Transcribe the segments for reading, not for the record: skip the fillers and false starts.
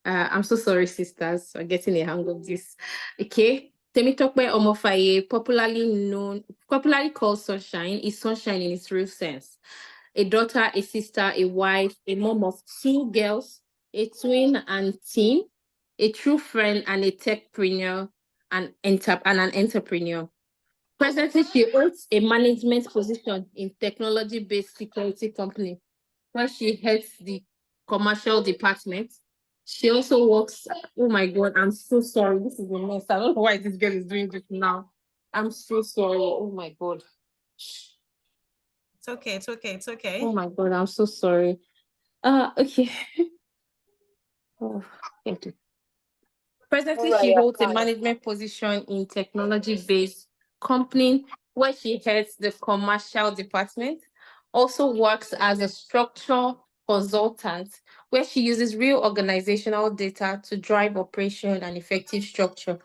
I'm so sorry, sisters, for getting a hang of this. Okay. Temitope Omofaiye, popularly called Sunshine, is Sunshine in its real sense. A daughter, a sister, a wife, a mom of two girls, a twin and teen, a true friend, and a techpreneur and an entrepreneur. Presently, she holds a management position in technology-based security company where she heads the commercial department. She also works. Oh my God, I'm so sorry. This is a mess. I don't know why this girl is doing this now. I'm so sorry. Oh my God. It's okay. It's okay. It's okay. Oh my God, I'm so sorry. Okay. Oh, thank you. Presently, she holds a management position in technology-based company where she heads the commercial department. Also works as a structural consultant where she uses real organizational data to drive operation and effective structure.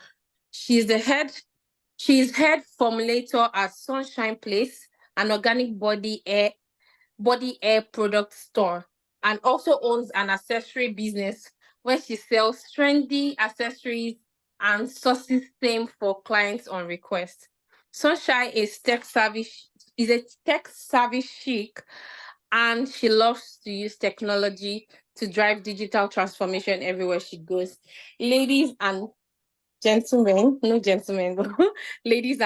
She's head formulator at Sunshinespace, an organic body air product store, and also owns an accessory business where she sells trendy accessories and sources same for clients on request. Sunshine is a tech savvy chic, and she loves to use technology to drive digital transformation everywhere she goes. Ladies and gentlemen, no gentlemen, but ladies,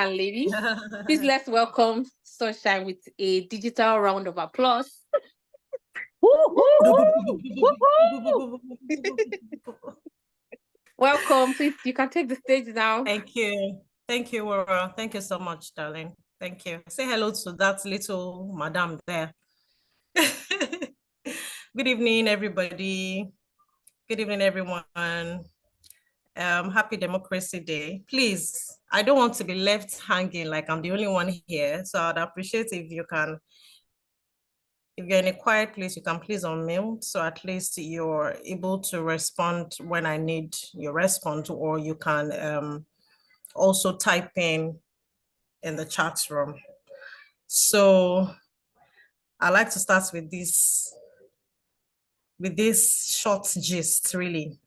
please let's welcome Sunshine with a digital round of applause. Welcome, please. You can take the stage now. Thank you. Thank you, Aurora. Thank you so much, darling. Thank you. Say hello to that little madam there. Good evening, everybody. Good evening, everyone. Happy Democracy Day. Please, I don't want to be left hanging like I'm the only one here. So I'd appreciate if you can, if you're in a quiet place, you can please unmute. So at least you're able to respond when I need your response, or you can also type in the chat room. So I like to start with this short gist, really.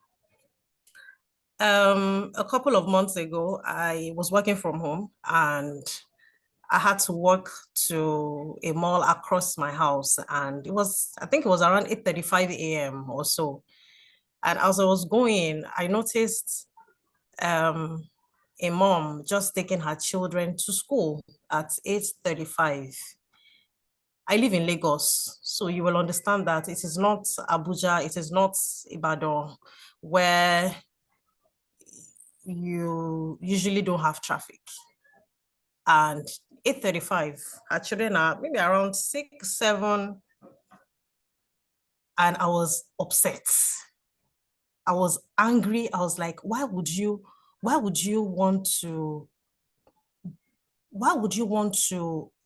A couple of months ago, I was working from home and I had to walk to a mall across my house, and I think it was around 8:35 a.m. or so. And as I was going, I noticed a mom just taking her children to school at 8:35. I live in Lagos, so you will understand that it is not Abuja, it is not Ibadan, where you usually don't have traffic. And 8:35, her children are maybe around 6, 7, and I was upset. I was angry. I was like, why would you want to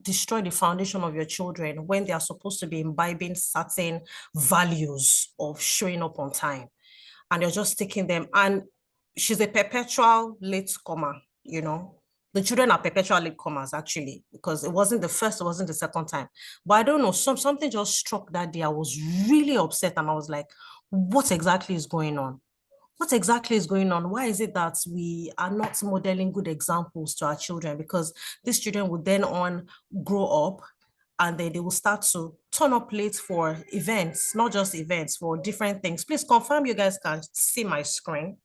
destroy the foundation of your children when they are supposed to be imbibing certain values of showing up on time? And you're just taking them. And she's a perpetual late comer, you know. The children are perpetual late comers, actually, because it wasn't the first, it wasn't the second time. But I don't know, something just struck that day. I was really upset, and I was like, what exactly is going on? What exactly is going on? Why is it that we are not modeling good examples to our children? Because these children would then grow up, and then they will start to turn up late for events, not just events, for different things. Please confirm you guys can see my screen.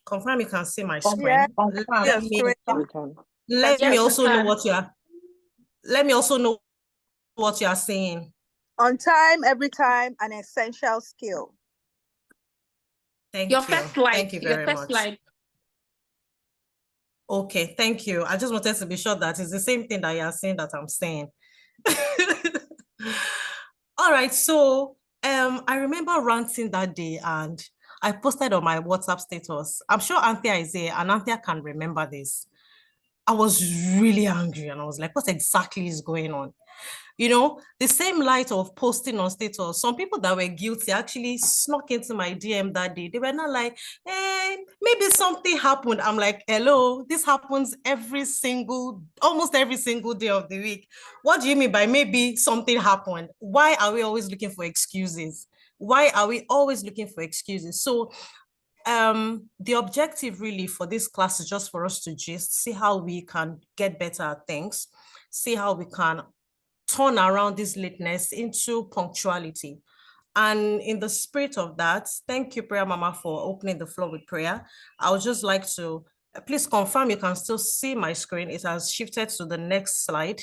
Confirm you can see my screen. Yeah. Let me also know what you are saying. On time, every time, an essential skill. Thank you. First slide. Thank you very Your first much. slide. Okay, thank you. I just wanted to be sure that it's the same thing that you are saying that I'm saying. All right, so I remember ranting that day, and I posted on my WhatsApp status. I'm sure Anthea is here, and Anthea can remember this. I was really angry, and I was like, what exactly is going on? You know, the same light of posting on status, some people that were guilty actually snuck into my DM that day. They were not like, maybe something happened. I'm like, hello, this happens almost every single day of the week. What do you mean by maybe something happened? Why are we always looking for excuses? Why are we always looking for excuses? So the objective really for this class is just for us to just see how we can get better at things, see how we can turn around this lateness into punctuality. And in the spirit of that, thank you, Prayer Mama, for opening the floor with prayer. I would just like to please confirm you can still see my screen. It has shifted to the next slide.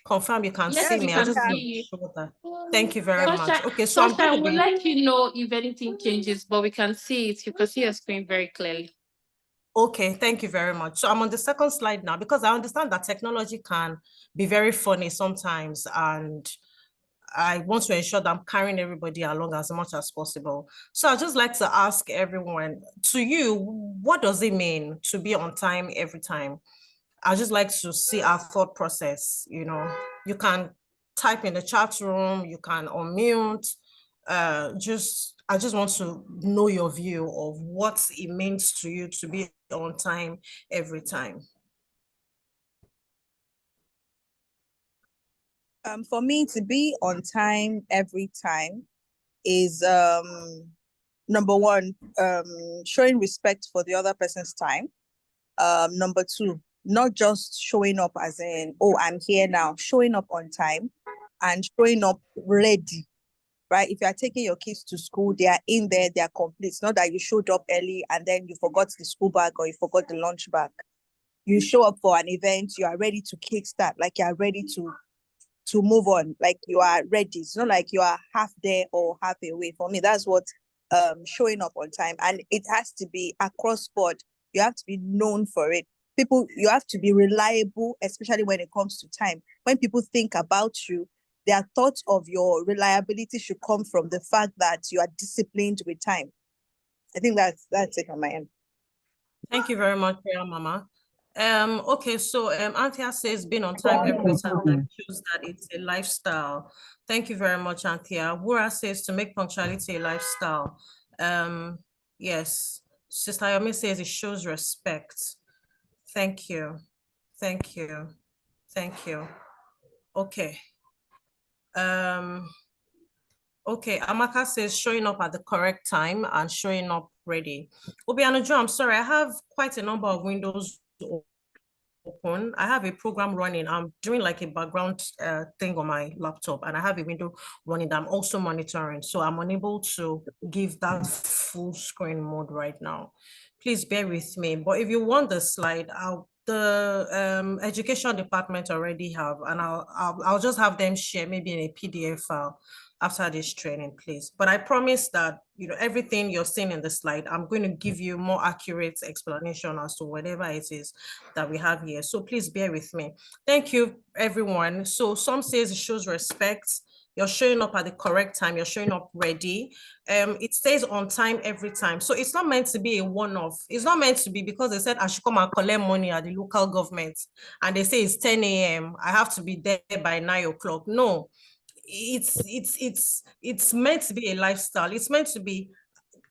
Confirm you can see me. I just want to show that. Thank you very much. Okay, so I'm going to we'll let you know if anything changes, but we can see it. You can see your screen very clearly. Okay, thank you very much. So I'm on the second slide now because I understand that technology can be very funny sometimes, and I want to ensure that I'm carrying everybody along as much as possible. So I'd just like to ask everyone, to you, what does it mean to be on time every time? I'd just like to see our thought process. You know, you can type in the chat room, you can unmute. I just want to know your view of what it means to you to be on time every time. For me, to be on time every time is number one, showing respect for the other person's time. Number two, not just showing up as in, oh, I'm here now, showing up on time and showing up ready, right? If you are taking your kids to school, they are in there, they are complete. It's not that you showed up early and then you forgot the school bag or you forgot the lunch bag. You show up for an event, you are ready to kickstart, like you are ready to move on, like you are ready. It's not like you are half there or half away. For me, that's what showing up on time. And it has to be across board. You have to be known for it. People, you have to be reliable, especially when it comes to time. When people think about you, their thoughts of your reliability should come from the fact that you are disciplined with time. I think that's it on my end. Thank you very much, Priya Mama. Okay, so Anthea says being on time every time shows that it's a lifestyle. Thank you very much, Anthea. Wura says to make punctuality a lifestyle. Yes. Sister Yomi says it shows respect. Thank you. Thank you. Thank you. Okay. Okay, Amaka says showing up at the correct time and showing up ready. Obianojo, I'm sorry, I have quite a number of windows open. I have a program running. I'm doing like a background thing on my laptop, and I have a window running that I'm also monitoring. So I'm unable to give that full screen mode right now. Please bear with me. But if you want the slide, the education department already have, and I'll just have them share maybe in a PDF file after this training, please. But I promise that, you know, everything you're seeing in the slide, I'm going to give you more accurate explanation as to whatever it is that we have here. So please bear with me. Thank you, everyone. So some says it shows respect. You're showing up at the correct time. You're showing up ready. It stays on time every time. So it's not meant to be a one-off. It's not meant to be because they said I should come and collect money at the local government and they say it's 10 a.m. I have to be there by 9 o'clock. No. It's meant to be a lifestyle. It's meant to be,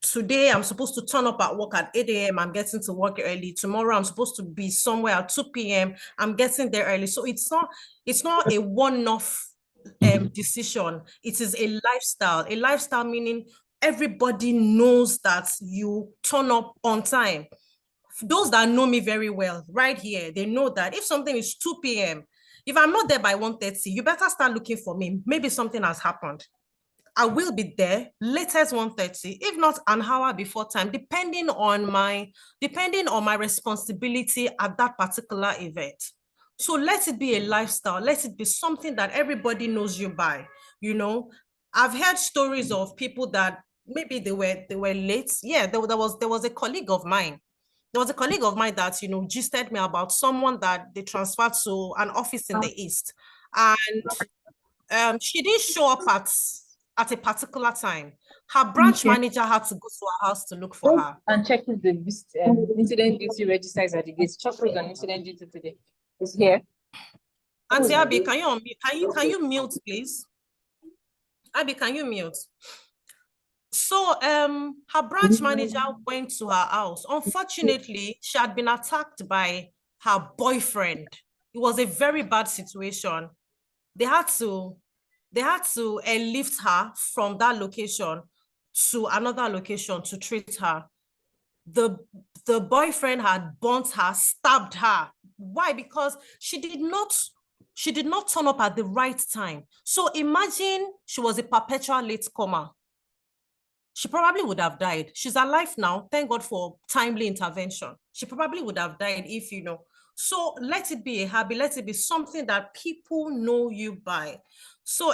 today I'm supposed to turn up at work at 8 a.m. I'm getting to work early. Tomorrow I'm supposed to be somewhere at 2 p.m. I'm getting there early. So it's not a one-off decision. It is a lifestyle. A lifestyle meaning everybody knows that you turn up on time. Those that know me very well right here, they know that if something is 2 p.m., if I'm not there by 1:30, you better start looking for me. Maybe something has happened. I will be there latest 1:30, if not an hour before time, depending on my responsibility at that particular event. So let it be a lifestyle. Let it be something that everybody knows you by. You know, I've heard stories of people that maybe they were late. Yeah, there was a colleague of mine. There was a colleague of mine that, you know, gisted me about someone that they transferred to an office in the East. And she didn't show up at a particular time. Her branch manager had to go to her house to look for her. And check if the incident duty register is at the gate. Check with an incident duty today. It's here. Auntie Abby, can you mute, please? Abby, can you mute? So her branch manager went to her house. Unfortunately, she had been attacked by her boyfriend. It was a very bad situation. They had to lift her from that location to another location to treat her. The boyfriend had burnt her, stabbed her. Why? Because she did not turn up at the right time. So imagine she was a perpetual latecomer. She probably would have died. She's alive now. Thank God for timely intervention. She probably would have died if, So let it be a habit. Let it be something that people know you by. So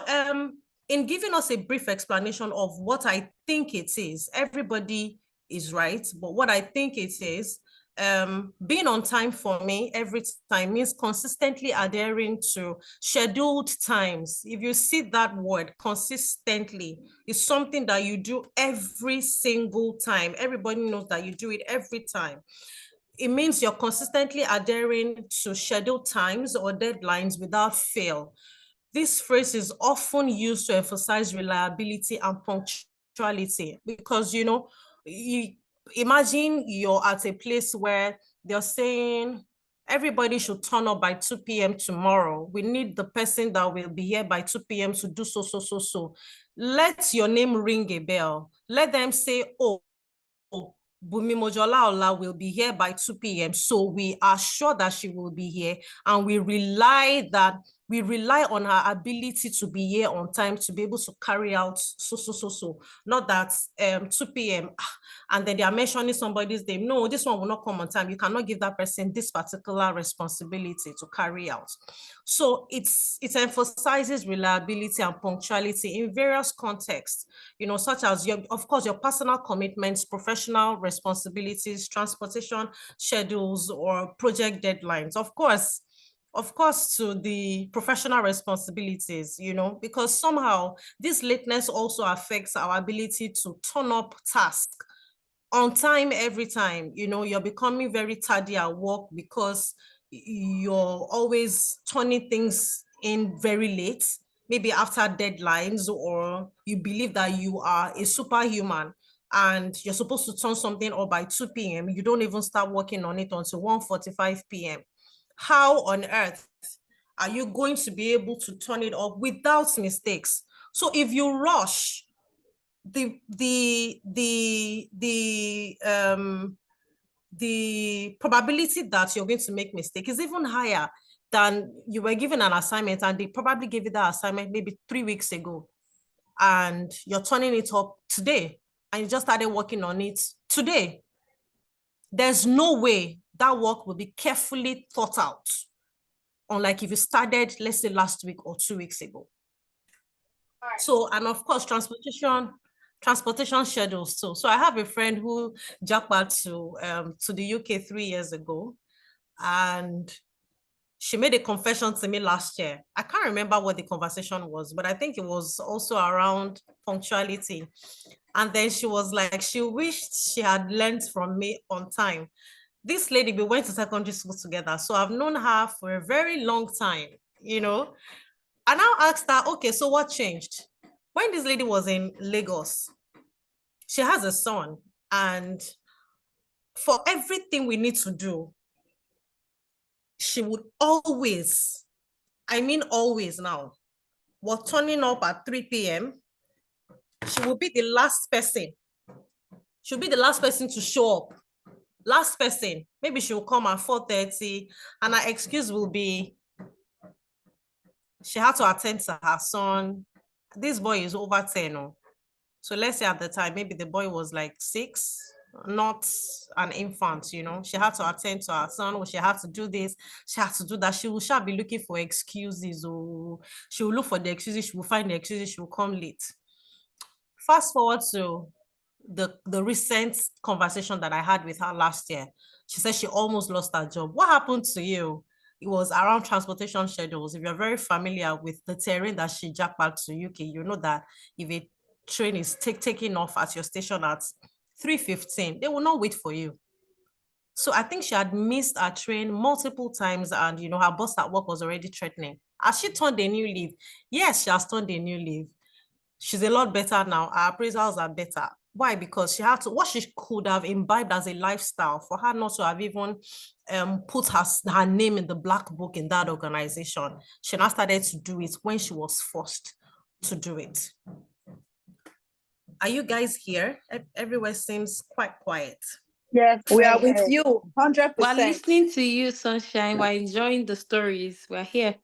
in giving us a brief explanation of what I think it is, everybody is right, but what I think it is, being on time for me every time means consistently adhering to scheduled times. If you see that word, consistently, it's something that you do every single time. Everybody knows that you do it every time. It means you're consistently adhering to scheduled times or deadlines without fail. This phrase is often used to emphasize reliability and punctuality because, you imagine you're at a place where they're saying everybody should turn up by 2 p.m. tomorrow. We need the person that will be here by 2 p.m. to do so. Let your name ring a bell. Let them say, oh, Bumi Mojola Ola will be here by 2 p.m. So we are sure that she will be here, and we rely on her ability to be here on time to be able to carry out so. Not that 2 p.m. and then they are mentioning somebody's name. No, this one will not come on time. You cannot give that person this particular responsibility to carry out. So it emphasizes reliability and punctuality in various contexts, such as of course, your personal commitments, professional responsibilities, transportation schedules, or project deadlines. Of course, to the professional responsibilities, because somehow this lateness also affects our ability to turn up tasks on time every time. You're becoming very tardy at work because you're always turning things in very late, maybe after deadlines, or you believe that you are a superhuman and you're supposed to turn something up by 2 p.m. You don't even start working on it until 1:45 p.m. How on earth are you going to be able to turn it up without mistakes? So if you rush, the probability that you're going to make mistake is even higher than you were given an assignment and they probably gave you that assignment maybe 3 weeks ago, and you're turning it up today and you just started working on it today. There's no way that work will be carefully thought out, unlike if you started, let's say, last week or 2 weeks ago. So, and of course, transportation schedules too. So I have a friend who jackpot to the UK 3 years ago, and she made a confession to me last year. I can't remember what the conversation was, but I think it was also around punctuality. And then she was like, she wished she had learned from me on time. This lady, we went to secondary school together, so I've known her for a very long time, And I asked her, okay, so what changed? When this lady was in Lagos, she has a son, and for everything we need to do, she would always, I mean always now, was turning up at 3 p.m. She will be the last person. She'll be the last person to show up. Last person. Maybe she'll come at 4:30, and her excuse will be she had to attend to her son. This boy is over 10. So let's say at the time, maybe the boy was like 6, not an infant, She had to attend to her son, or she had to do this, she had to do that. She will be looking for excuses, or she will look for the excuses, she will find the excuses, she will come late. Fast forward to the recent conversation that I had with her last year. She said she almost lost her job. What happened to you? It was around transportation schedules. If you're very familiar with the terrain that she jacked back to UK, you know that if a train is taking off at your station at 3:15, they will not wait for you. So I think she had missed her train multiple times, and her boss at work was already threatening. Has she turned a new leaf? Yes, she has turned a new leaf. She's a lot better now. Our appraisals are better. Why? Because she had to, what she could have imbibed as a lifestyle, for her not to have even put her name in the black book in that organization. She now started to do it when she was forced to do it. Are you guys here? Everywhere seems quite quiet. Yes, we are with you, We're 100%. listening to you, Sunshine. We're enjoying the stories. We're here.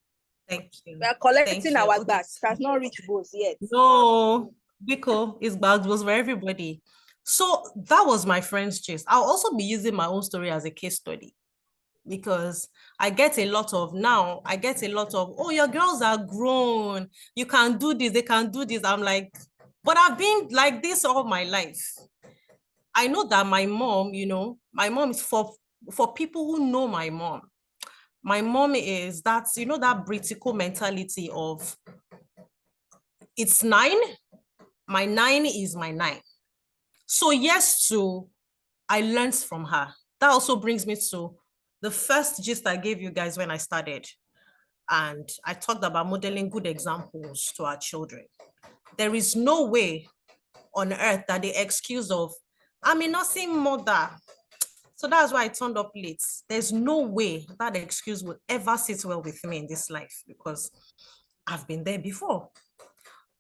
Thank you. We are collecting Thank you. our Okay. bags. It has not reached both yet. No, Biko, his bags was for everybody. So that was my friend's gist. I'll also be using my own story as a case study, because I get a lot of, oh, your girls are grown. You can do this, they can do this. I'm like, but I've been like this all my life. I know that my mom, my mom is for people who know my mom. My mom is that, that Britico mentality of, it's 9, my 9 is my 9. So yes, I learned from her. That also brings me to the first gist I gave you guys when I started. And I talked about modeling good examples to our children. There is no way on earth that the excuse of, I'm a nursing mother, so that's why I turned up late. There's no way that excuse will ever sit well with me in this life, because I've been there before.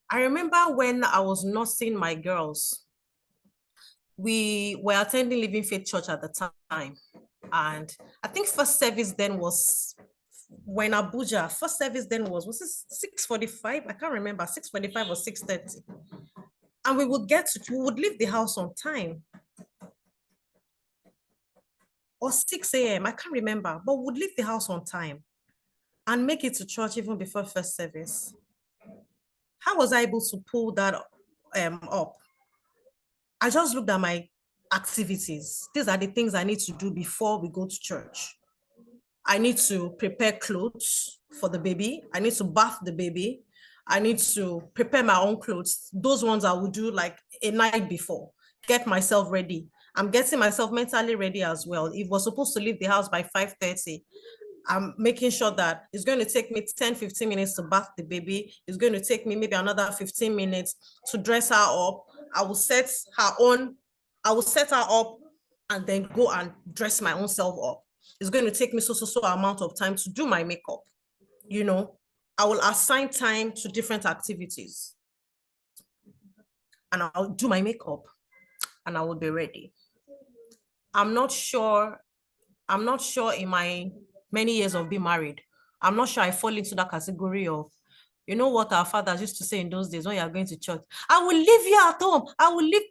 I remember when I was nursing my girls, we were attending Living Faith Church at the time. And I think first service then was, when Abuja, first service then was it 6:45? I can't remember, 6:45 or 6:30. And we would leave the house on time. Or 6 a.m., I can't remember, but would leave the house on time and make it to church even before first service. How was I able to pull that up? I just looked at my activities. These are the things I need to do before we go to church. I need to prepare clothes for the baby. I need to bath the baby. I need to prepare my own clothes. Those ones I will do like a night before, get myself ready. I'm getting myself mentally ready as well. If we're supposed to leave the house by 5:30, I'm making sure that it's going to take me 10-15 minutes to bath the baby. It's going to take me maybe another 15 minutes to dress her up. I will set her up and then go and dress my own self up. It's going to take me so amount of time to do my makeup. I will assign time to different activities, and I'll do my makeup and I will be ready. I'm not sure in my many years of being married, I'm not sure I fall into that category of, what our fathers used to say in those days when you're going to church, I will leave you at home.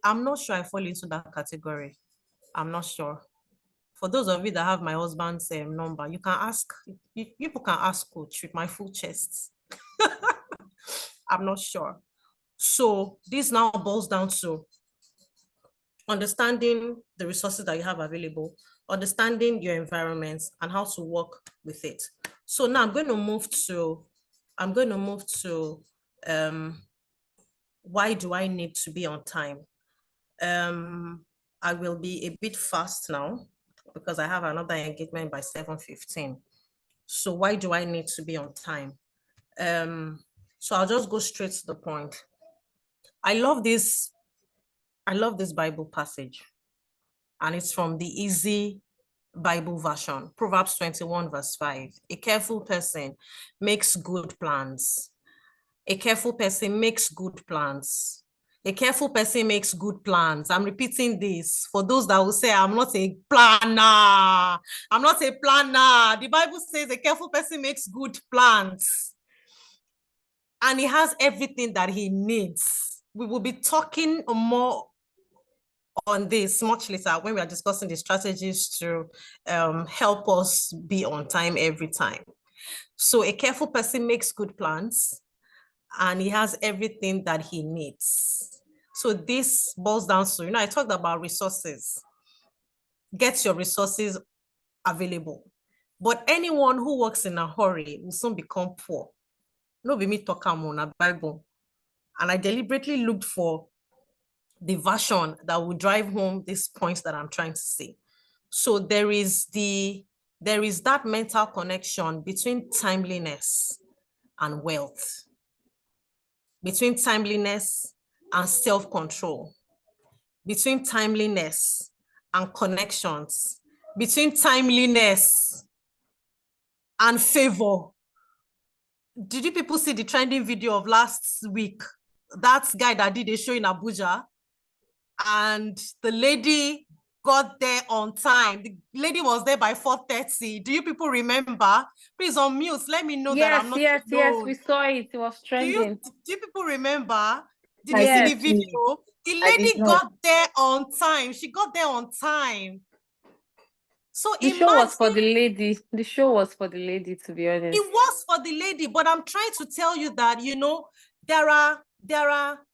I'm not sure I fall into that category. I'm not sure. For those of you that have my husband's number, you can ask, people can ask coach with my full chest. I'm not sure. So this now boils down to understanding the resources that you have available, understanding your environment and how to work with it. So now I'm going to move to why do I need to be on time? I will be a bit fast now because I have another engagement by 7:15. So why do I need to be on time? So I'll just go straight to the point. I love this Bible passage, and it's from the Easy Bible version, Proverbs 21 verse 5. A careful person makes good plans. A careful person makes good plans. A careful person makes good plans. I'm repeating this for those that will say, I'm not a planner. I'm not a planner. The Bible says a careful person makes good plans. And he has everything that he needs. We will be talking more on this much later when we are discussing the strategies to help us be on time every time. So a careful person makes good plans and he has everything that he needs. So this boils down to, I talked about resources. Get your resources available. But anyone who works in a hurry will soon become poor. No be me talk on a Bible. And I deliberately looked for the version that will drive home these points that I'm trying to say. So there is that mental connection between timeliness and wealth, between timeliness and self-control, between timeliness and connections, between timeliness and favor. Did you people see the trending video of last week? That guy that did a show in Abuja, and the lady got there on time. The lady was there by 4:30. Do you people remember? Please unmute. Let me know that I'm not Yes, alone. we saw it. It was trending. Do you people remember? Did I you see did. the video? The I did lady not. got there on time. She got there on time. So The show was for imagine the lady. The show was for the lady, to be honest. it was for the lady, but I'm trying to tell you that, you know, there are,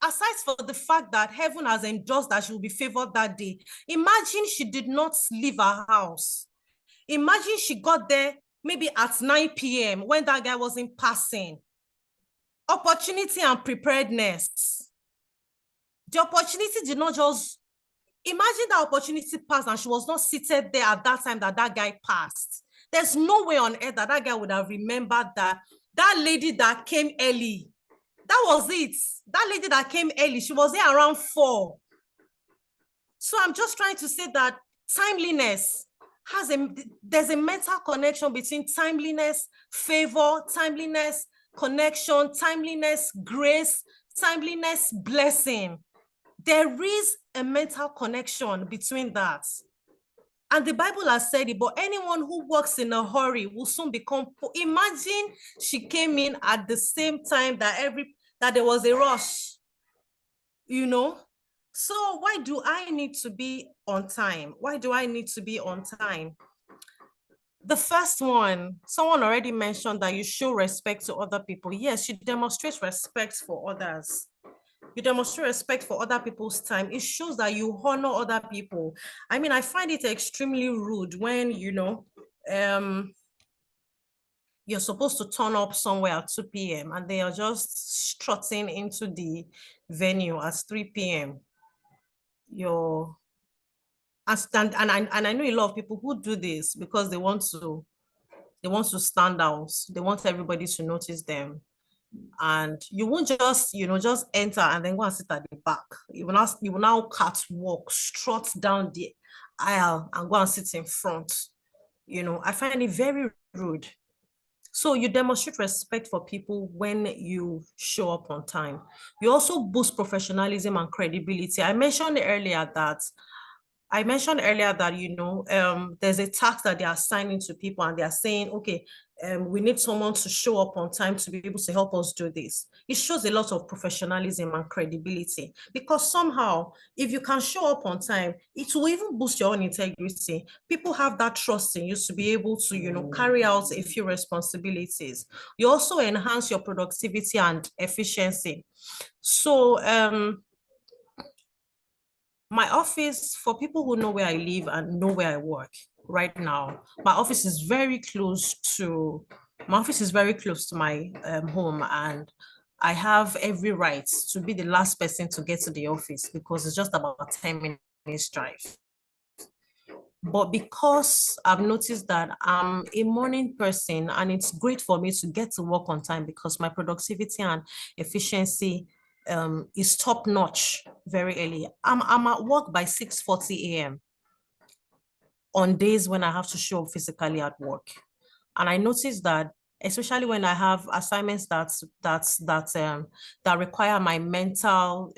aside for the fact that heaven has endorsed that she will be favored that day, imagine she did not leave her house. Imagine she got there maybe at 9 p.m. when that guy wasn't passing. Opportunity and preparedness. The opportunity did not just, imagine that opportunity passed and she was not seated there at that time that guy passed. There's no way on earth that guy would have remembered that lady that came early. That was it. That lady that came early, she was there around 4. So I'm just trying to say that timeliness there's a mental connection between timeliness, favor, timeliness, connection, timeliness, grace, timeliness, blessing. There is a mental connection between that. And the Bible has said it, but anyone who works in a hurry will soon become poor. Imagine she came in at the same time that there was a rush, you know? So why do I need to be on time? Why do I need to be on time? The first one, someone already mentioned that you show respect to other people. Yes, you demonstrate respect for others. You demonstrate respect for other people's time. It shows that you honor other people. I mean, I find it extremely rude when, you know, you're supposed to turn up somewhere at 2 p.m. and they are just strutting into the venue at 3 p.m. And I know a lot of people who do this because they want to stand out. They want everybody to notice them. And you won't just, you know, just enter and then go and sit at the back. You will now catwalk, strut down the aisle and go and sit in front. You know, I find it very rude. So you demonstrate respect for people when you show up on time. You also boost professionalism and credibility. I mentioned earlier that you know, there's a task that they are assigning to people and they are saying, okay, we need someone to show up on time to be able to help us do this. It shows a lot of professionalism and credibility, because somehow, if you can show up on time, it will even boost your own integrity. People have that trust in you to be able to, you know, carry out a few responsibilities. You also enhance your productivity and efficiency. So, my office, for people who know where I live and know where I work right now, my office is very close to my home, and I have every right to be the last person to get to the office because it's just about 10 minutes drive. But because I've noticed that I'm a morning person and it's great for me to get to work on time because my productivity and efficiency is top notch very early. I'm at work by 6:40 a.m. on days when I have to show up physically at work. And I noticed that, especially when I have assignments that require my mental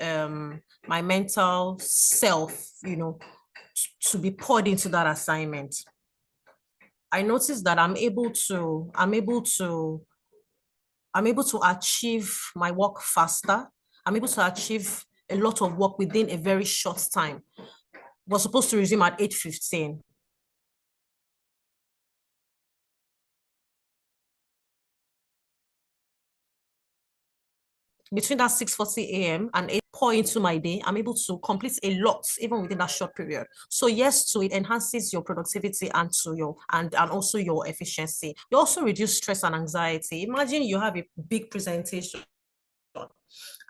self, you know, to be poured into that assignment, I noticed that I'm able to achieve my work faster. I'm able to achieve a lot of work within a very short time. We're supposed to resume at 8:15. Between that 6:40 a.m. and 8 pour into my day, I'm able to complete a lot even within that short period. So yes, so it enhances your productivity and also your efficiency. You also reduce stress and anxiety. Imagine you have a big presentation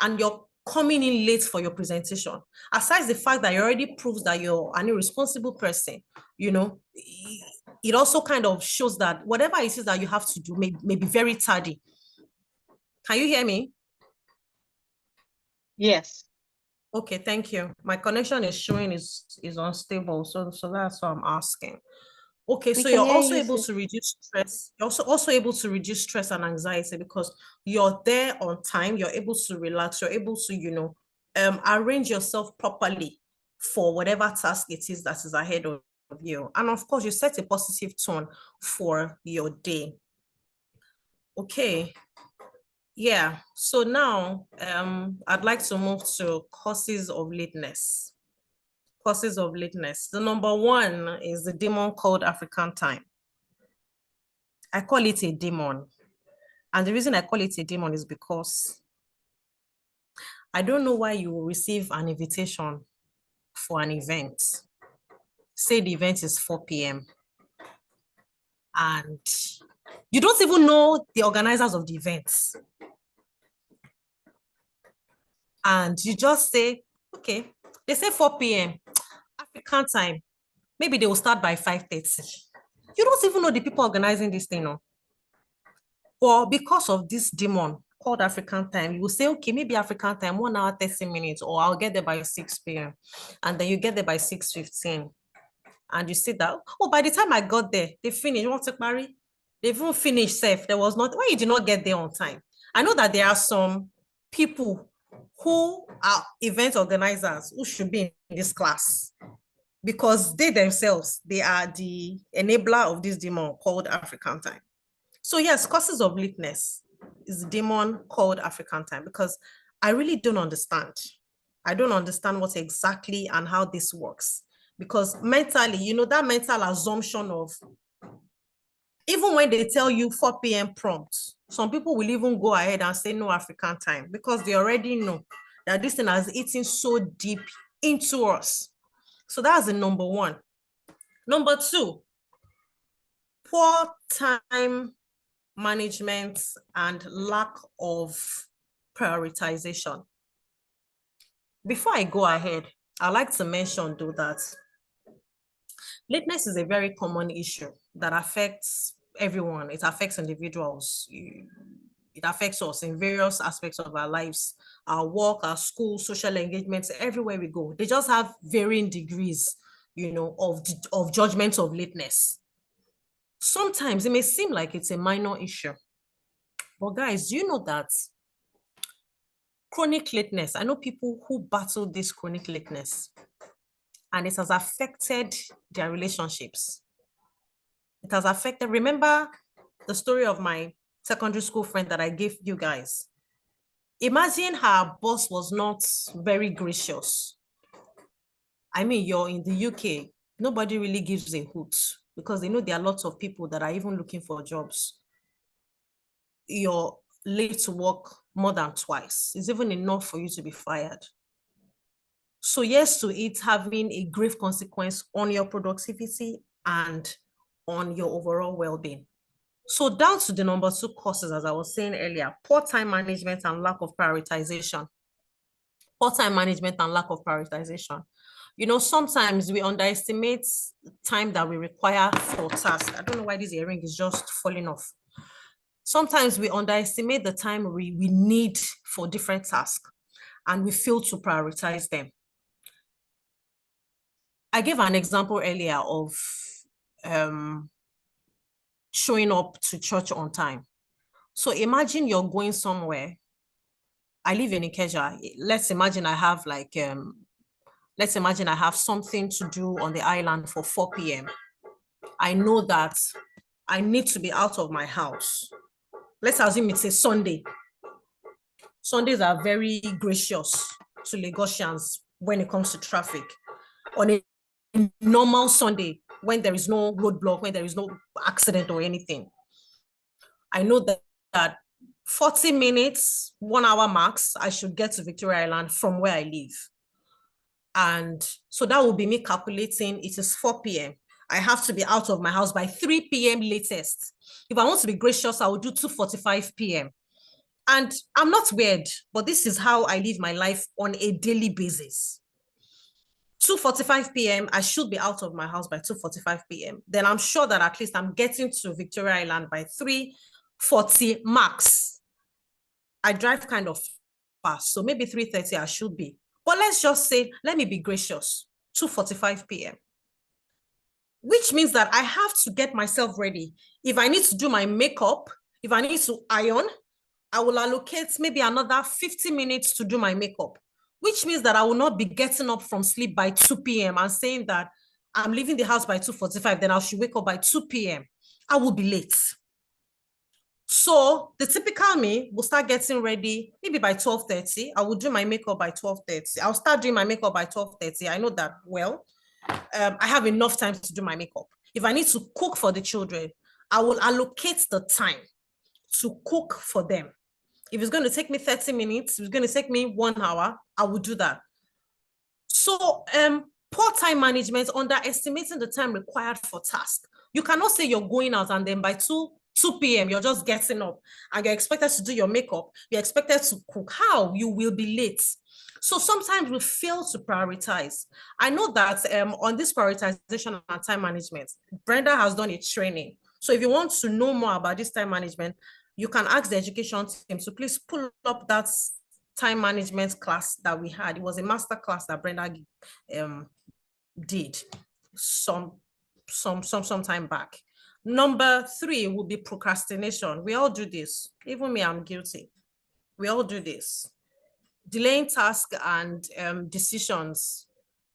and your coming in late for your presentation. Aside the fact that you already proves that you're an irresponsible person, you know, it also kind of shows that whatever it is that you have to do may be very tardy. Can you hear me? Yes. Okay, thank you. My connection is showing is unstable, so that's why I'm asking. Okay, so you're also able to reduce stress. You're also able to reduce stress and anxiety because you're there on time. You're able to relax. You're able to, you know, arrange yourself properly for whatever task it is that is ahead of you. And of course, you set a positive tone for your day. Okay. Yeah, so now I'd like to move to causes of lateness. Causes of lateness. The number one is the demon called African time. I call it a demon. And the reason I call it a demon is because I don't know why you will receive an invitation for an event. Say the event is 4 p.m. and you don't even know the organizers of the event. And you just say, okay, they say 4 p.m. African time. Maybe they will start by 5:30. You don't even know the people organizing this thing, no? But because of this demon called African time, you will say, okay, maybe African time, 1 hour, 30 minutes, or I'll get there by 6 p.m. And then you get there by 6:15. And you see that, oh, by the time I got there, they finished. You want to marry? They've even finished safe. There was not, why you did not get there on time? I know that there are some people who are event organizers who should be in this class because they themselves, they are the enabler of this demon called African time. So yes, causes of lateness is the demon called African time because I really don't understand. I don't understand what exactly and how this works because mentally, you know, that mental assumption of, even when they tell you 4 p.m. prompt, some people will even go ahead and say no African time because they already know that this thing has eaten so deep into us. So that's the number one. Number two, poor time management and lack of prioritization. Before I go ahead, I'd like to mention though that lateness is a very common issue that affects everyone. It affects individuals. It affects us in various aspects of our lives, our work, our school, social engagements, everywhere we go. They just have varying degrees, you know, of judgment of lateness. Sometimes it may seem like it's a minor issue. But guys, do you know that chronic lateness, I know people who battle this chronic lateness, and it has affected their relationships. It has affected, remember the story of my secondary school friend that I gave you guys. Imagine her boss was not very gracious. I mean, you're in the UK, nobody really gives a hoot because they know there are lots of people that are even looking for jobs. You're late to work more than twice. It's even enough for you to be fired. So yes, to it having a grave consequence on your productivity and on your overall well-being. So down to the number two causes, as I was saying earlier, poor time management and lack of prioritization. Poor time management and lack of prioritization. You know, sometimes we underestimate time that we require for tasks. I don't know why this earring is just falling off. Sometimes we underestimate the time we need for different tasks and we fail to prioritize them. I gave an example earlier of showing up to church on time. So imagine you're going somewhere. I live in Ikeja. Let's imagine I have like, let's imagine I have something to do on the island for 4 p.m. I know that I need to be out of my house. Let's assume it's a Sunday. Sundays are very gracious to Lagosians when it comes to traffic. On a normal Sunday, when there is no roadblock, when there is no accident or anything, I know that 40 minutes, 1 hour max, I should get to Victoria Island from where I live. And so that will be me calculating, it is 4 p.m. I have to be out of my house by 3 p.m. latest. If I want to be gracious, I will do 2:45 p.m. And I'm not weird, but this is how I live my life on a daily basis. 2:45 p.m., I should be out of my house by 2:45 p.m. Then I'm sure that at least I'm getting to Victoria Island by 3:40 max. I drive kind of fast, so maybe 3:30 I should be. But let's just say, let me be gracious, 2:45 p.m. Which means that I have to get myself ready. If I need to do my makeup, if I need to iron, I will allocate maybe another 50 minutes to do my makeup, which means that I will not be getting up from sleep by 2 p.m. and saying that I'm leaving the house by 2:45, then I should wake up by 2 p.m. I will be late. So the typical me will start getting ready maybe by 12:30. I will do my makeup by 12:30. I'll start doing my makeup by 12:30. I know that well. I have enough time to do my makeup. If I need to cook for the children, I will allocate the time to cook for them. If it's going to take me 30 minutes, if it's going to take me 1 hour, I will do that. So poor time management, underestimating the time required for tasks. You cannot say you're going out and then by 2 p.m. you're just getting up and you're expected to do your makeup. You're expected to cook. How? You will be late. So sometimes we fail to prioritize. I know that on this prioritization and time management, Brenda has done a training. So if you want to know more about this time management, you can ask the education team. So please pull up that time management class that we had. It was a master class that Brenda did some time back. Number 3 would be procrastination. We all do this. Even me, I'm guilty. We all do this. Delaying tasks and decisions,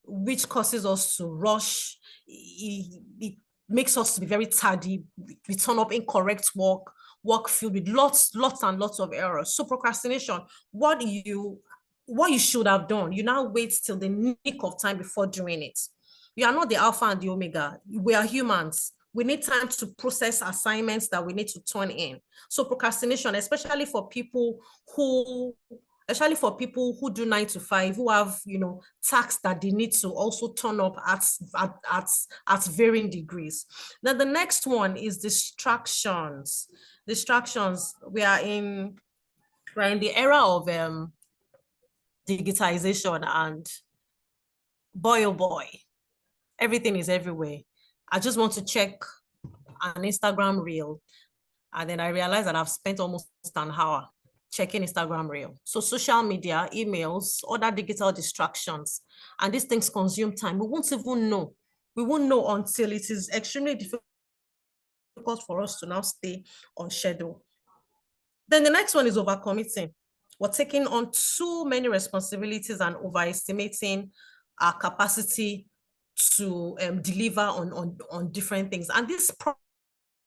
which causes us to rush. It makes us to be very tardy. We turn up incorrect work filled with lots and lots of errors. So procrastination, what you should have done, you now wait till the nick of time before doing it. You are not the alpha and the omega. We are humans. We need time to process assignments that we need to turn in. So procrastination, especially for people who do 9 to 5, who have, tasks that they need to also turn up at varying degrees. Then the next one is distractions. We are in the era of digitization, and boy, oh boy, everything is everywhere. I just want to check an Instagram reel, and then I realized that I've spent almost an hour checking Instagram reel. So social media, emails, other digital distractions, and these things consume time. We won't even know. We won't know until it is extremely difficult for us to now stay on schedule. Then the next one is overcommitting. We're taking on too many responsibilities and overestimating our capacity to deliver on different things. And this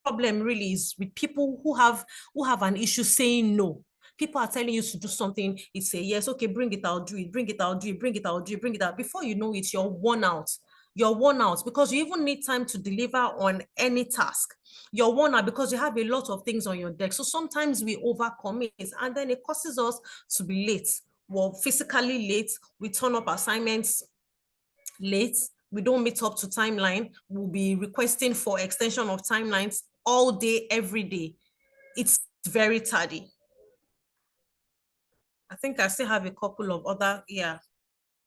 problem really is with people who have an issue saying no. People are telling you to do something, it's a yes, okay, bring it, I'll do it, bring it, I'll do it, bring it, I'll do it, bring it out. Before you know it, you're worn out. You're worn out because you even need time to deliver on any task. You're worn out because you have a lot of things on your deck. So sometimes we overcommit, and then it causes us to be late. We're physically late. We turn up assignments late. We don't meet up to timeline. We'll be requesting for extension of timelines all day, every day. It's very tardy. I think I still have a couple of other,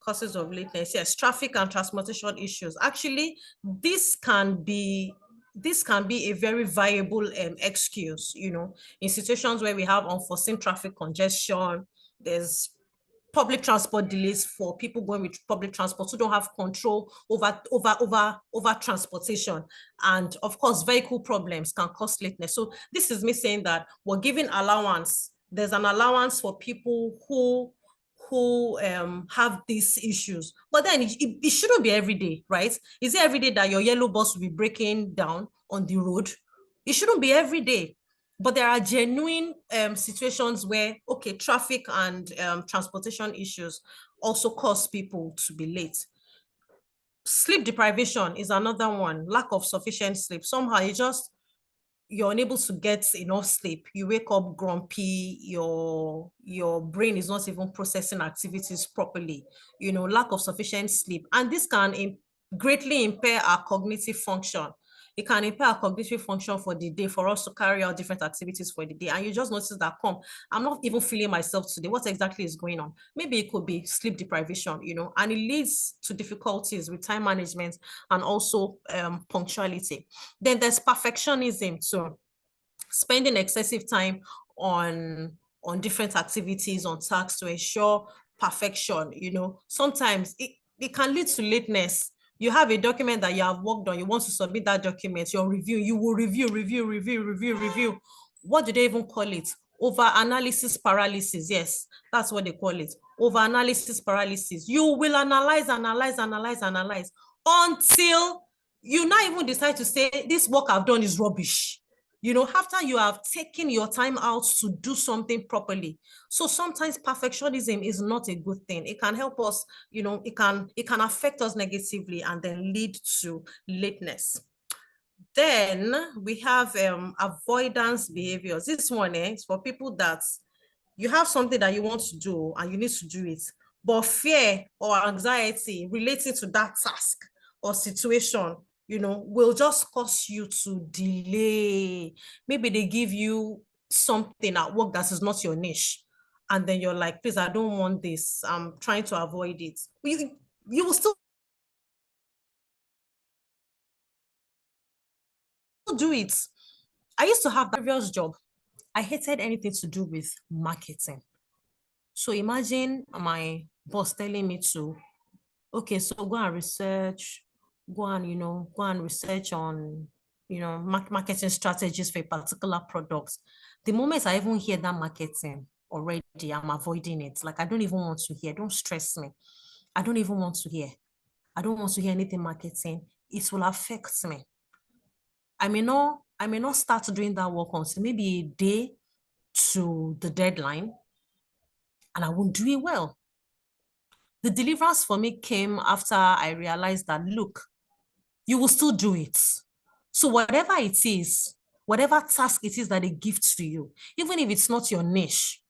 causes of lateness. Yes, traffic and transportation issues. Actually, this can be a very viable excuse, in situations where we have unforeseen traffic congestion. There's public transport delays for people going with public transport who don't have control over transportation. And of course, vehicle problems can cause lateness. So this is me saying that we're giving allowance. There's an allowance for people who have these issues, but then it shouldn't be every day, right? Is it every day that your yellow bus will be breaking down on the road? It shouldn't be every day. But there are genuine situations where, okay, traffic and transportation issues also cause people to be late. Sleep deprivation is another one. Lack of sufficient sleep. Somehow you're unable to get enough sleep. You wake up grumpy, your brain is not even processing activities properly, lack of sufficient sleep. And this can greatly impair our cognitive function. It can impair our cognitive function for the day, for us to carry out different activities for the day. And you just notice that, I'm not even feeling myself today. What exactly is going on? Maybe it could be sleep deprivation, and it leads to difficulties with time management and also punctuality. Then there's perfectionism. So spending excessive time on different activities, on tasks to ensure perfection, sometimes it can lead to lateness. You have a document that you have worked on, you want to submit that document, you will review. What do they even call it? Over analysis paralysis. Yes, that's what they call it. Over analysis paralysis. You will analyze until you not even decide to say, this work I've done is rubbish. After you have taken your time out to do something properly. So sometimes perfectionism is not a good thing. It can help us, it can affect us negatively and then lead to lateness. Then we have avoidance behaviors. This one is for people that you have something that you want to do and you need to do it, but fear or anxiety relating to that task or situation, will just cause you to delay. Maybe they give you something at work that is not your niche. And then you're like, please, I don't want this. I'm trying to avoid it. You will still do it. I used to have that previous job. I hated anything to do with marketing. So imagine my boss telling me to, okay, so go and research, go and research on, marketing strategies for a particular product. The moment I even hear that marketing already, I'm avoiding it. Like, I don't even want to hear. Don't stress me. I don't even want to hear. I don't want to hear anything marketing. It will affect me. I may not start doing that work until maybe a day to the deadline, and I won't do it well. The deliverance for me came after I realized that, look, you will still do it. So whatever it is, whatever task it is that they give to you, even if it's not your niche,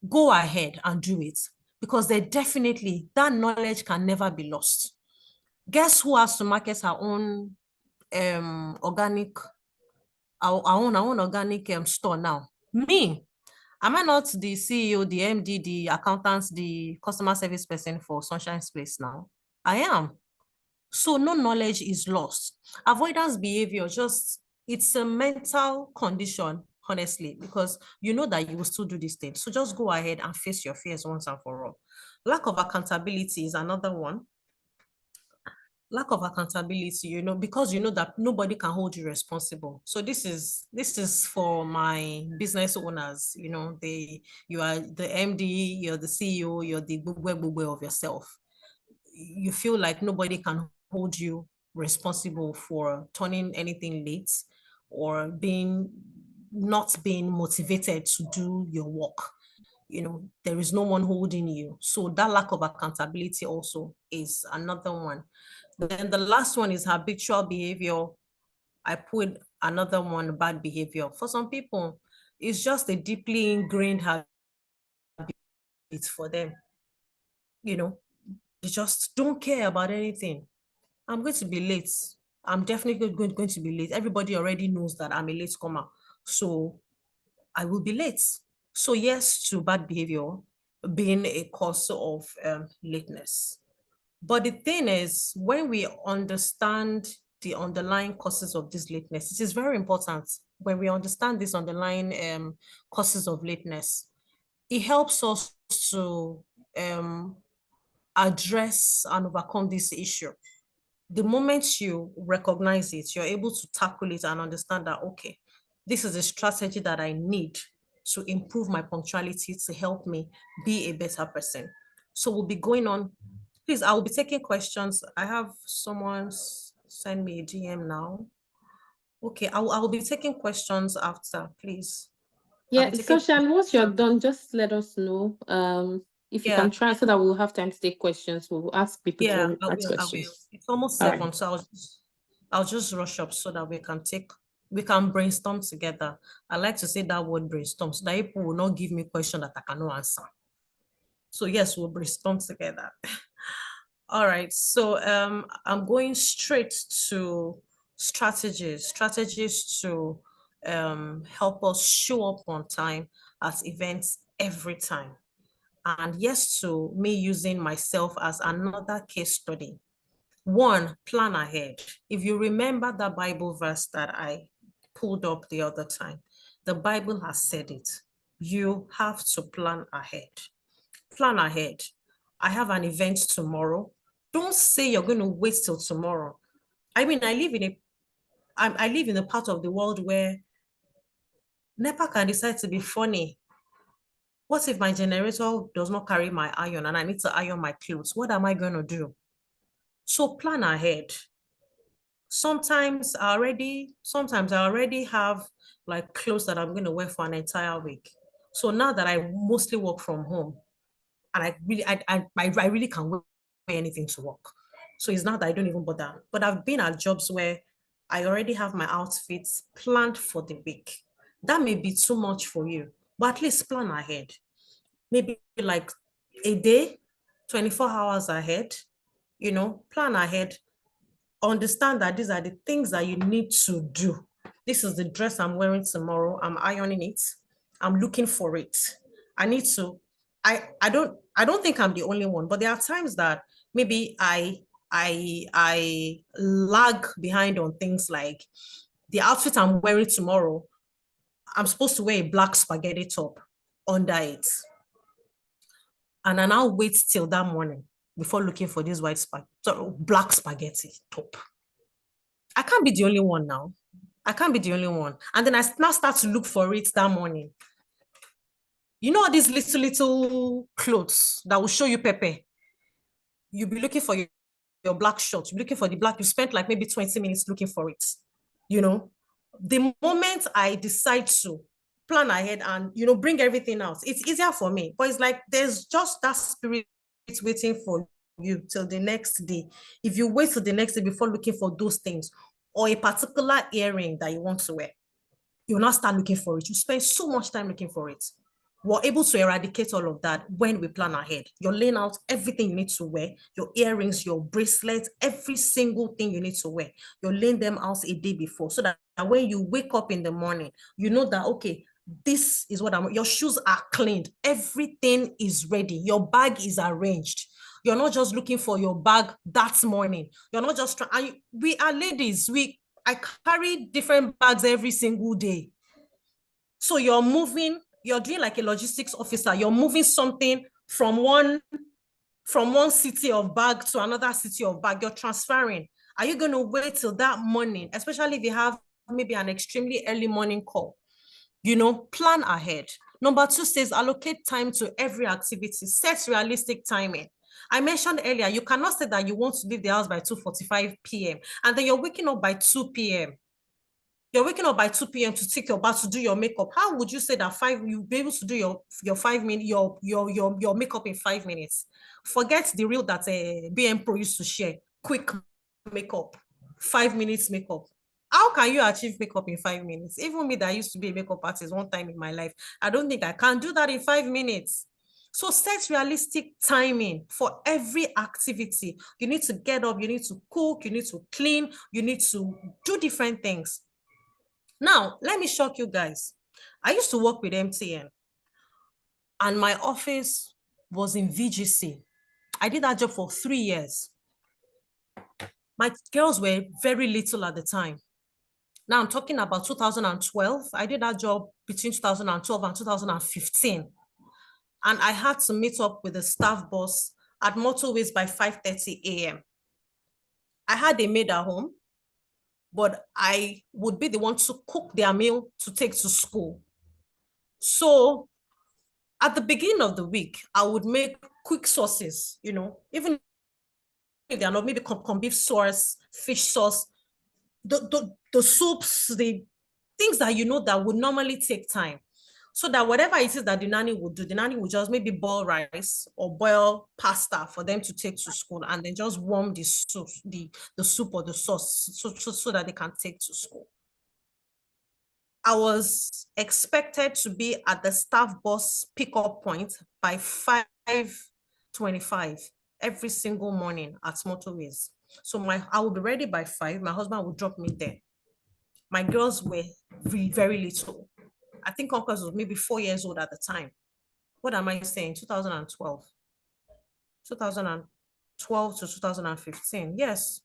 go ahead and do it, because that knowledge can never be lost. Guess who has to market our own organic store now? Me. Am I not the CEO, the MD, the accountant, the customer service person for Sunshinesplace now? I am. So no knowledge is lost. Avoidance behavior, it's a mental condition, honestly, because you know that you will still do this thing. So just go ahead and face your fears once and for all. Lack of accountability is another one. Lack of accountability, because you know that nobody can hold you responsible. So this is for my business owners. You are the MD, you're the CEO, you're the bube of yourself. You feel like nobody can hold you responsible for turning anything late or not being motivated to do your work. There is no one holding you. So that lack of accountability also is another one. Then the last one is habitual behavior. I put another one, bad behavior. For some people, it's just a deeply ingrained habit for them. They just don't care about anything. I'm going to be late. I'm definitely going to be late. Everybody already knows that I'm a late comer. So I will be late. So yes to bad behavior being a cause of lateness. But the thing is, when we understand the underlying causes of this lateness, it is very important. When we understand these underlying causes of lateness, it helps us to address and overcome this issue. The moment you recognize it, you're able to tackle it and understand that, okay, this is a strategy that I need to improve my punctuality to help me be a better person. So we'll be going on. Please, I will be taking questions. I have someone send me a DM now. Okay, I will be taking questions after, please. Yeah, Sunshine, once you're done, just let us know. If you can try so that we'll have time to take questions. We'll ask people to ask questions. I will. It's almost 7, so I'll just rush up so that we can brainstorm together. I like to say that word brainstorm so that people will not give me a question that I cannot answer. So yes, we'll brainstorm together. All right, so I'm going straight to strategies to help us show up on time at events every time. And yes, to me using myself as another case study. One, plan ahead. If you remember that Bible verse that I pulled up the other time, the Bible has said it. You have to plan ahead. Plan ahead. I have an event tomorrow. Don't say you're going to wait till tomorrow. I mean, I live in a part of the world where NEPA can decide to be funny. What if my generator does not carry my iron and I need to iron my clothes? What am I going to do? So plan ahead. Sometimes I already have like clothes that I'm going to wear for an entire week. So now that I mostly work from home, and I really can't wear anything to work. So it's not that I don't even bother. But I've been at jobs where I already have my outfits planned for the week. That may be too much for you, but at least plan ahead. Maybe like a day, 24 hours ahead, plan ahead. Understand that these are the things that you need to do. This is the dress I'm wearing tomorrow. I'm ironing it. I'm looking for it. I need to, I don't think I'm the only one, but there are times that maybe I lag behind on things like the outfit I'm wearing tomorrow. I'm supposed to wear a black spaghetti top under it. And I now wait till that morning before looking for this black spaghetti top. I can't be the only one now. I can't be the only one. And then I now start to look for it that morning. You know, these little clothes that will show you Pepe. You'll be looking for your black shorts. You'll be looking for the black. You spent like maybe 20 minutes looking for it. The moment I decide to plan ahead and, bring everything out, it's easier for me. But it's like, there's just that spirit waiting for you till the next day. If you wait till the next day before looking for those things, or a particular earring that you want to wear, you'll not start looking for it. You spend so much time looking for it. We're able to eradicate all of that when we plan ahead. You're laying out everything you need to wear, your earrings, your bracelets, every single thing you need to wear. You're laying them out a day before so that when you wake up in the morning, you know that, okay, this is what your shoes are cleaned. Everything is ready. Your bag is arranged. You're not just looking for your bag that morning. You're not just trying. We are ladies. I carry different bags every single day. So you're doing like a logistics officer. You're moving something from one city of bag to another city of bag. You're transferring. Are you going to wait till that morning, especially if you have maybe an extremely early morning call? Plan ahead. Number 2 says allocate time to every activity. Set realistic timing. I mentioned earlier, you cannot say that you want to leave the house by 2:45 p.m. and then you're waking up by 2 p.m. You're waking up by 2 p.m. to take your bath, to do your makeup. How would you say that you'll be able to do your 5 minutes, your makeup in 5 minutes? Forget the reel that BM Pro used to share. Quick makeup, 5 minutes makeup. How can you achieve makeup in 5 minutes? Even me that used to be a makeup artist one time in my life, I don't think I can do that in 5 minutes. So set realistic timing for every activity. You need to get up, you need to cook, you need to clean, you need to do different things. Now, let me shock you guys. I used to work with MTN and my office was in VGC. I did that job for 3 years. My girls were very little at the time. Now I'm talking about 2012. I did that job between 2012 and 2015. And I had to meet up with the staff boss at motorways by 5:30 a.m. I had a maid at home, but I would be the one to cook their meal to take to school. So at the beginning of the week, I would make quick sauces, even if they're not, maybe corned beef sauce, fish sauce, the soups, the things that that would normally take time. So that whatever it is that the nanny would do, the nanny would just maybe boil rice or boil pasta for them to take to school and then just warm the soup, the soup or the sauce so that they can take to school. I was expected to be at the staff boss pickup point by 5:25 every single morning at motorways. So I will be ready by 5. My husband will drop me there. My girls were very little. I think Conquest was maybe 4 years old at the time. What am I saying? 2012. 2012 to 2015. Yes.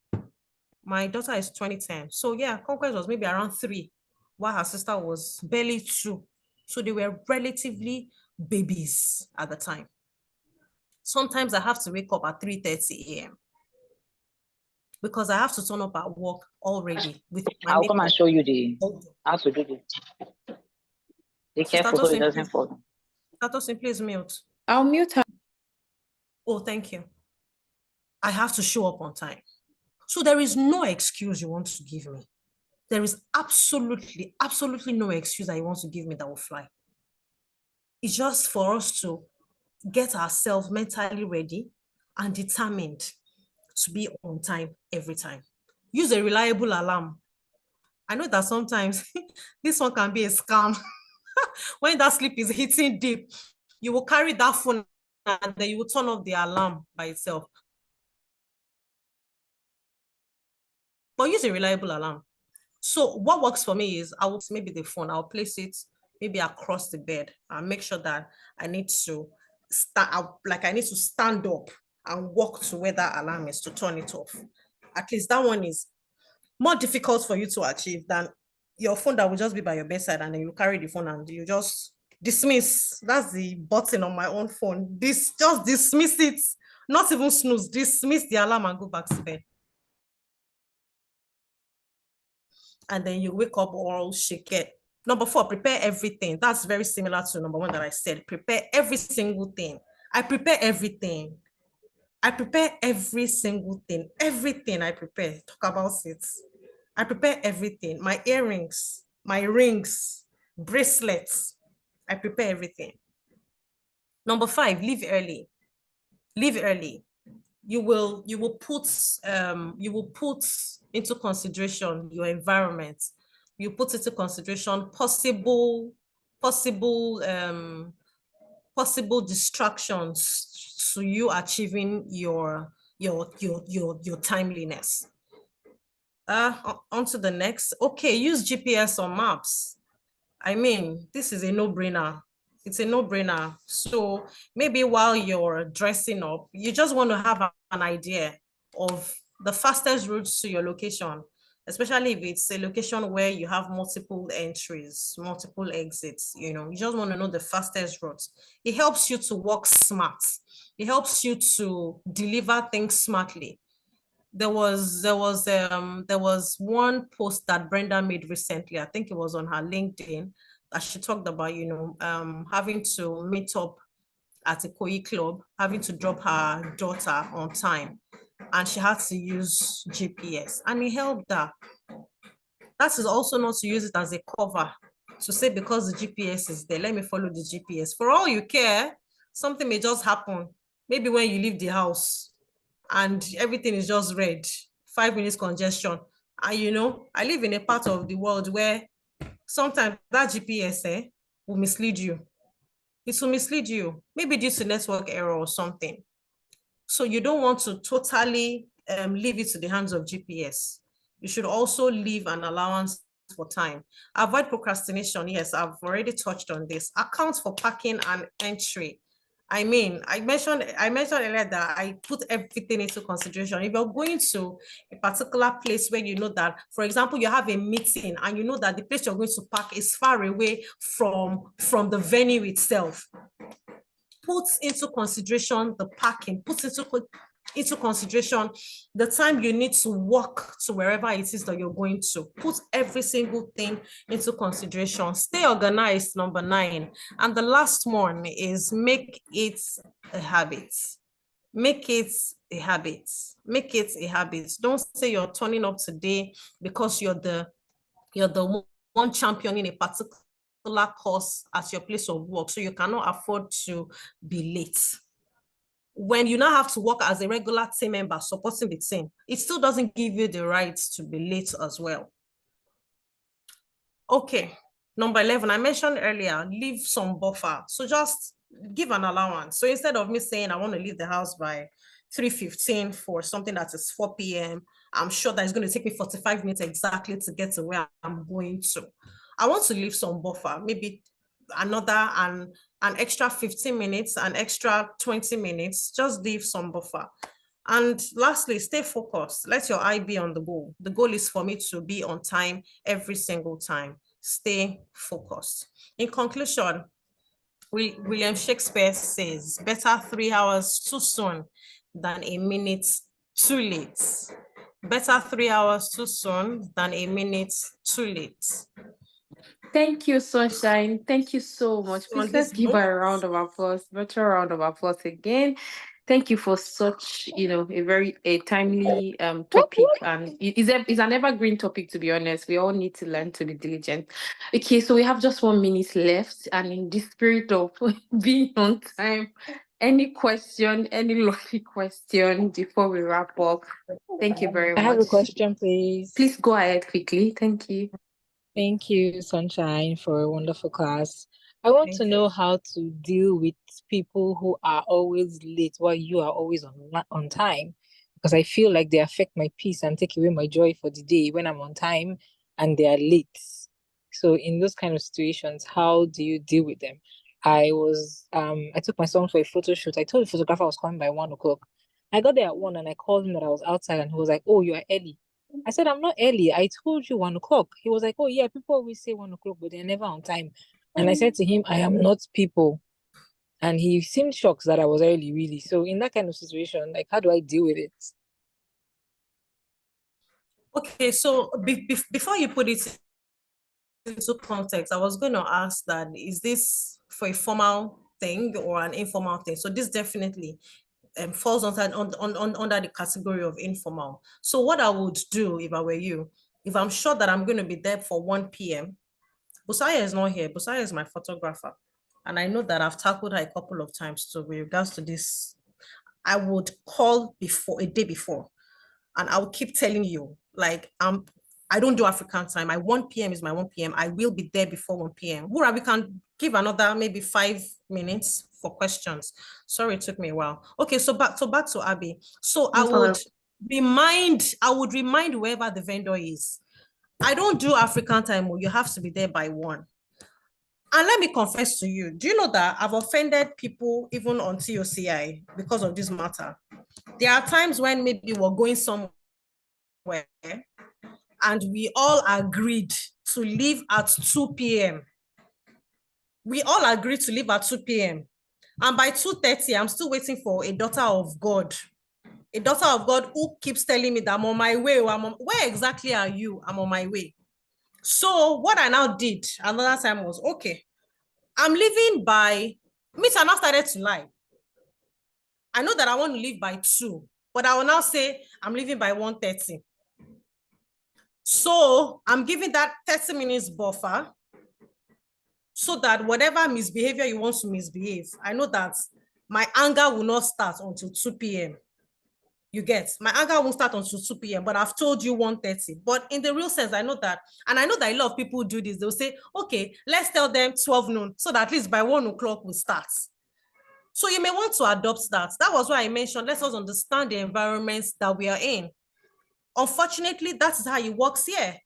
My daughter is 2010. So yeah, Conquest was maybe around 3, while her sister was barely 2. So they were relatively babies at the time. Sometimes I have to wake up at 3:30 a.m. because I have to turn up at work already with my I'll come and show you how to do this. Be careful so it doesn't fall. Status in please mute. I'll mute her. Oh, thank you. I have to show up on time. So there is no excuse you want to give me. There is absolutely no excuse that you want to give me that will fly. It's just for us to get ourselves mentally ready and determined to be on time every time. Use a reliable alarm. I know that sometimes this one can be a scam. When that sleep is hitting deep, you will carry that phone and then you will turn off the alarm by itself. But use a reliable alarm. So what works for me is I will maybe the phone, I'll place it maybe across the bed and make sure that I need to stand up and walk to where that alarm is to turn it off. At least that one is more difficult for you to achieve than your phone that will just be by your bedside and then you carry the phone and you just dismiss. That's the button on my own phone. Just dismiss it, not even snooze, dismiss the alarm and go back to bed. And then you wake up all shaky. Number 4, prepare everything. That's very similar to number 1 that I said. Prepare every single thing. I prepare everything. I prepare every single thing. Everything I prepare. Talk about it. I prepare everything. My earrings, my rings, bracelets. I prepare everything. Number 5, leave early. Leave early. You will put into consideration your environment. You put into consideration possible distractions to you achieving your timeliness. On to the next. Okay, use GPS or maps. I mean, this is a no-brainer. It's a no-brainer. So maybe while you're dressing up, you just want to have an idea of the fastest routes to your location, especially if it's a location where you have multiple entries, multiple exits, you just want to know the fastest routes. It helps you to work smart. It helps you to deliver things smartly. There was one post that Brenda made recently. I think it was on her LinkedIn that she talked about, having to meet up at a Koi club, having to drop her daughter on time, and she had to use GPS, and it helped her. That is also not to use it as a cover to say because the GPS is there, let me follow the GPS. For all you care, something may just happen. Maybe when you leave the house and everything is just red, 5 minutes congestion. And I live in a part of the world where sometimes that GPS will mislead you. It will mislead you, maybe due to network error or something. So you don't want to totally leave it to the hands of GPS. You should also leave an allowance for time. Avoid procrastination. Yes, I've already touched on this. Account for parking and entry. I mean, I mentioned earlier that I put everything into consideration. If you're going to a particular place where you know that, for example, you have a meeting and you know that the place you're going to park is far away from the venue itself, put into consideration the parking, put into consideration the time you need to walk to wherever it is that you're going to. Put every single thing into consideration. Stay organized, number 9. And the last one is make it a habit. Make it a habit. Make it a habit. Don't say you're turning up today because you're the one championing a particular course at your place of work, so you cannot afford to be late. When you now have to work as a regular team member supporting the team, it still doesn't give you the right to be late as well. Okay, number 11, I mentioned earlier, leave some buffer. So just give an allowance. So instead of me saying I want to leave the house by 3:15 for something that is 4 p.m., I'm sure that it's going to take me 45 minutes exactly to get to where I'm going to. I want to leave some buffer, maybe another and an extra 15 minutes, an extra 20 minutes, just leave some buffer. And lastly, stay focused. Let your eye be on the goal. The goal is for me to be on time every single time. Stay focused. In conclusion, William Shakespeare says, better 3 hours too soon than a minute too late. Better 3 hours too soon than a minute too late. Thank you, Sunshine. Thank you so much. Please let's give her a round of applause, virtual round of applause again. Thank you for such, a very timely topic, and it's an evergreen topic, to be honest. We all need to learn to be diligent. Okay, so we have just 1 minute left, and in the spirit of being on time, any question, any lucky question before we wrap up? Thank you very much. I have a question, please. Please go ahead quickly. Thank you. Thank you, Sunshine, for a wonderful class. I want to know how to deal with people who are always late while you are always on time, because I feel like they affect my peace and take away my joy for the day when I'm on time and they are late. So in those kind of situations, how do you deal with them? I took my son for a photo shoot. I told the photographer I was coming by 1 o'clock. I got there at 1 and I called him that I was outside, and he was like, "Oh, you are early." I said, "I'm not early. I told you 1 o'clock." He was like, "Oh yeah, people always say 1 o'clock, but they're never on time." And I said to him, "I am not people." And he seemed shocked that I was early, really. So in that kind of situation, like, how do I deal with it? Okay, so before you put it into context, I was going to ask that, is this for a formal thing or an informal thing? So this definitely falls under the category of informal. So what I would do if I were you, if I'm sure that I'm going to be there for 1 p.m., Busaya is not here. Busaya is my photographer. And I know that I've tackled her a couple of times. So with regards to this, I would call a day before, and I will keep telling you, like, I don't do African time. My 1 p.m. is my 1 p.m. I will be there before 1 p.m. Wura, we can give another maybe 5 minutes for questions. Sorry, it took me a while. Okay, so back to Abby. So I would remind whoever the vendor is, I don't do African time. You have to be there by 1. And let me confess to you, do you know that I've offended people even on TOCI because of this matter? There are times when maybe we're going somewhere and we all agreed to leave at 2 p.m. We all agreed to leave at 2 p.m. And by 2:30, I'm still waiting for a daughter of God. A daughter of God who keeps telling me that I'm on my way. Where exactly are you? I'm on my way. So what I now did another time was, okay, I'm leaving by, I now started to lie. I know that I want to leave by 2, but I will now say I'm leaving by 1:30. So I'm giving that 30 minutes buffer so that whatever misbehavior you want to misbehave, I know that my anger will not start until 2 p.m. You get, my anger won't start until 2 p.m., but I've told you 1:30. But in the real sense, I know that, and I know that a lot of people do this. They'll say, okay, let's tell them 12 noon, so that at least by 1 o'clock we'll start. So you may want to adopt that. That was why I mentioned, let us understand the environments that we are in. Unfortunately, that is how it works here.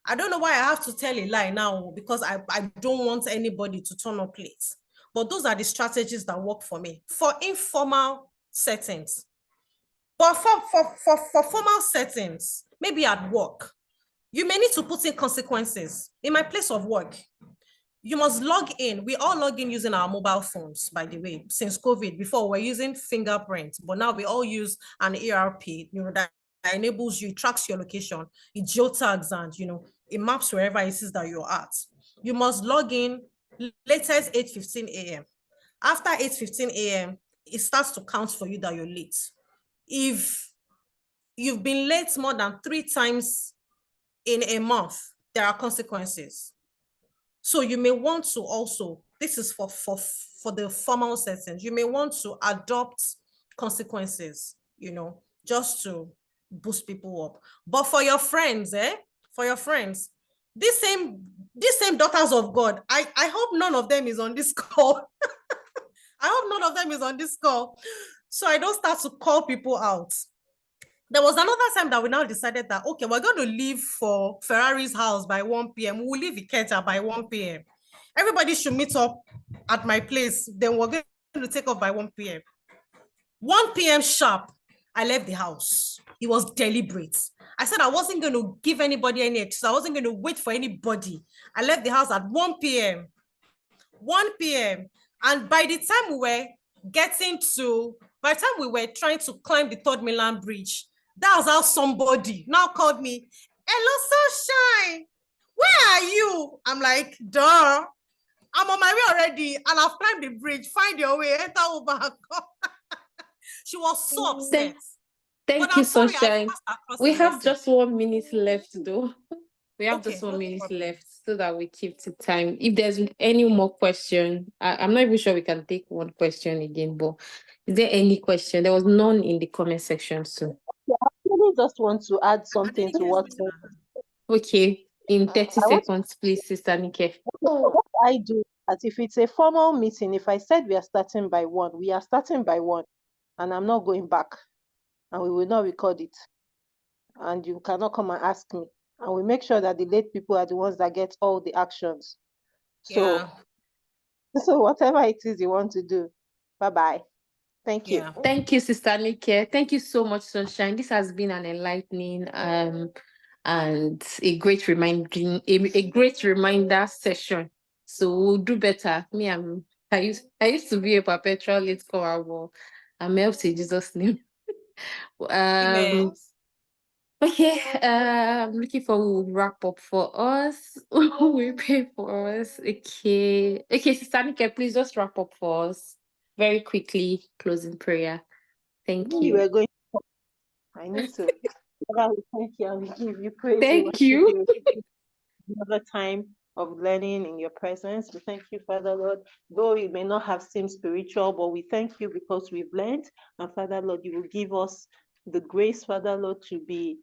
I don't know why I have to tell a lie now, because I don't want anybody to turn up late. But those are the strategies that work for me for informal settings. But for formal settings, maybe at work, you may need to put in consequences. In my place of work, you must log in. We all log in using our mobile phones, by the way. Since COVID, before we're using fingerprint, but now we all use an ERP, that enables you, it tracks your location, it geotags, and it maps wherever it is that you're at. You must log in latest 8:15 a.m. After 8:15 a.m., it starts to count for you that you're late. If you've been late more than 3 times in a month, there are consequences. So you may want to also, this is for the formal settings, you may want to adopt consequences, just to boost people up. But for your friends, these same daughters of God, I hope none of them is on this call. I hope none of them is on this call. So I don't start to call people out. There was another time that we now decided that, okay, we're going to leave for Ferrari's house by 1 p.m. We'll leave Ikeja by 1 p.m. Everybody should meet up at my place. Then we're going to take off by 1 p.m. 1 p.m. sharp, I left the house. It was deliberate. I said I wasn't going to give anybody any excuse. I wasn't going to wait for anybody. I left the house at 1 p.m. 1 p.m. And by the time we were trying to climb the Third Mainland Bridge, that was how somebody now called me, "Hello, Sunshine, where are you?" I'm like, duh, I'm on my way already, and I've climbed the bridge. Find your way, enter over. She was so upset. Thank you, Sunshine. We have just 1 minute left, though. We have just 1 minute left so that we keep to time. If there's any more question, I'm not even sure we can take one question again, but is there any question? There was none in the comment section, so. Yeah, I really just want to add something to what. Okay, in 30 seconds, please, Sister Nike. What I do, that if it's a formal meeting, if I said we are starting by 1, we are starting by 1, and I'm not going back, and we will not record it, and you cannot come and ask me, and we make sure that the late people are the ones that get all the actions. So, so whatever it is you want to do, bye-bye. Thank you. Thank you, Sister Nike. Thank you so much, Sunshine. This has been an enlightening and a great reminder session. So we'll do better. I used to be a perpetual late comer, but I'm helped in Jesus' name. Okay, I'm looking for who will wrap up for us. Who will pray for us? Okay, Sister Nike, please just wrap up for us very quickly. Closing prayer. Thank you. We're going. I need to. Father, we thank you and we give you praise. Thank you. Another time of learning in your presence. We thank you, Father Lord. Though it may not have seemed spiritual, but we thank you because we've learned. And Father Lord, you will give us the grace, Father Lord, to be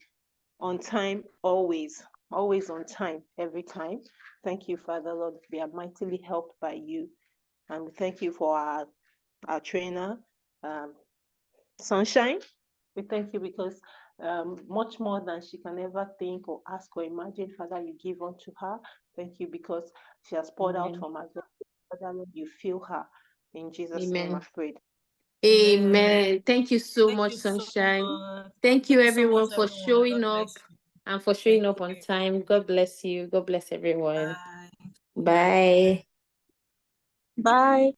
on time always on time, every time. Thank you, Father Lord. We are mightily helped by you. And we thank you for our trainer, Sunshine. We thank you because much more than she can ever think or ask or imagine, Father, you give unto her. Thank you because she has poured out from her. Father, Lord, you feel her. In Jesus' name I've prayed. Amen. Thank you so much, Sunshine. Thank you, everyone, for showing up and for showing up on time. God bless you. God bless everyone. Bye. Bye.